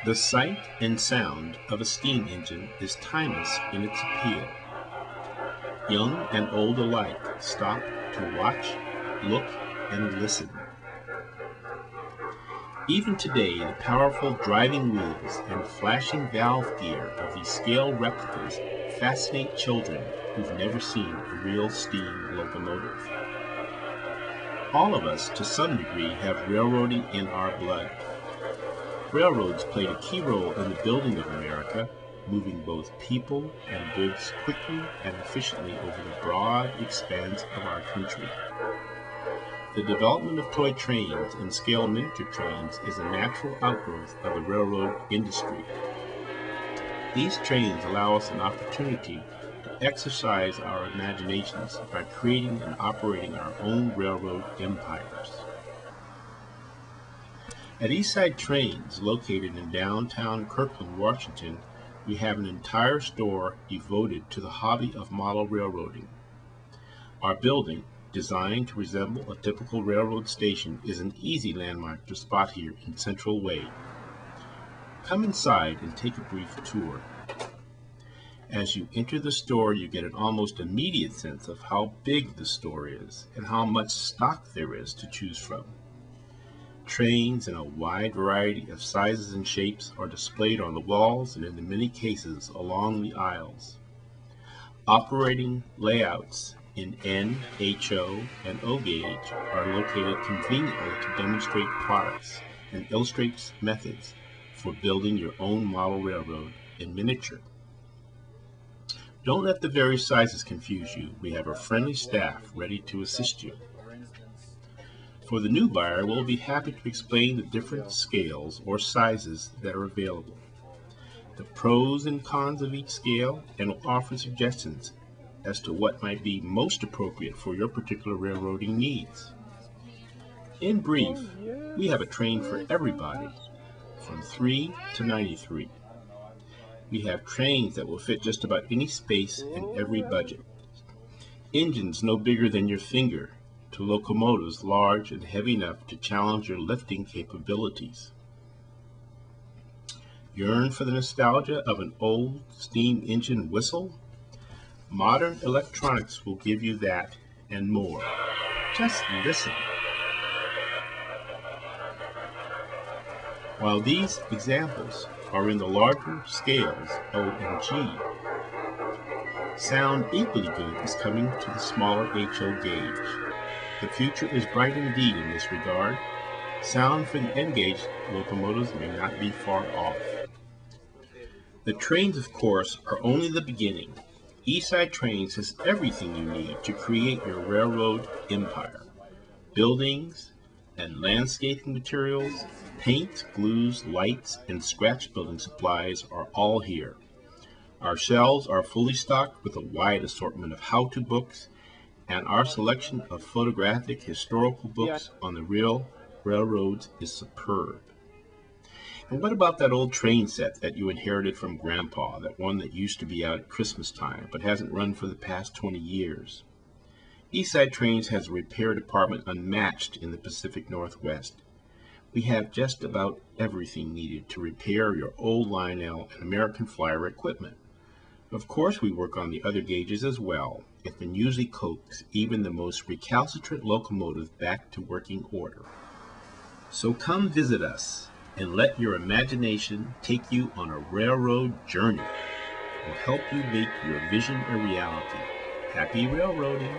The sight and sound of a steam engine is timeless in its appeal. Young and old alike stop to watch, look, and listen. Even today, the powerful driving wheels and flashing valve gear of these scale replicas fascinate children who've never seen a real steam locomotive. All of us, to some degree, have railroading in our blood. Railroads played a key role in the building of America, moving both people and goods quickly and efficiently over the broad expanse of our country. The development of toy trains and scale miniature trains is a natural outgrowth of the railroad industry. These trains allow us an opportunity to exercise our imaginations by creating and operating our own railroad empires. At Eastside Trains, located in downtown Kirkland, Washington, we have an entire store devoted to the hobby of model railroading. Our building, designed to resemble a typical railroad station, is an easy landmark to spot here in Central Way. Come inside and take a brief tour. As you enter the store, you get an almost immediate sense of how big the store is and how much stock there is to choose from. Trains in a wide variety of sizes and shapes are displayed on the walls and in many cases along the aisles. Operating layouts in N, HO, and O gauge are located conveniently to demonstrate products and illustrate methods for building your own model railroad in miniature. Don't let the various sizes confuse you. We have a friendly staff ready to assist you. For the new buyer, we'll be happy to explain the different scales or sizes that are available, the pros and cons of each scale, and will offer suggestions as to what might be most appropriate for your particular railroading needs. In brief, we have a train for everybody, from 3 to 93. We have trains that will fit just about any space and every budget. Engines no bigger than your finger, to locomotives large and heavy enough to challenge your lifting capabilities. Yearn for the nostalgia of an old steam engine whistle? Modern electronics will give you that and more. Just listen. While these examples are in the larger scales, O and G, sound equally good is coming to the smaller HO gauge. The future is bright indeed in this regard. Sound for the N gauge locomotives may not be far off. The trains, of course, are only the beginning. Eastside Trains has everything you need to create your railroad empire. Buildings and landscaping materials, paints, glues, lights, and scratch building supplies are all here. Our shelves are fully stocked with a wide assortment of how-to books, and our selection of photographic historical books on the real railroads is superb. And what about that old train set that you inherited from Grandpa, that one that used to be out at Christmas time but hasn't run for the past 20 years? Eastside Trains has a repair department unmatched in the Pacific Northwest. We have just about everything needed to repair your old Lionel and American Flyer equipment. Of course, we work on the other gauges as well, and can usually coax even the most recalcitrant locomotive back to working order. So come visit us and let your imagination take you on a railroad journey. We'll help you make your vision a reality. Happy railroading!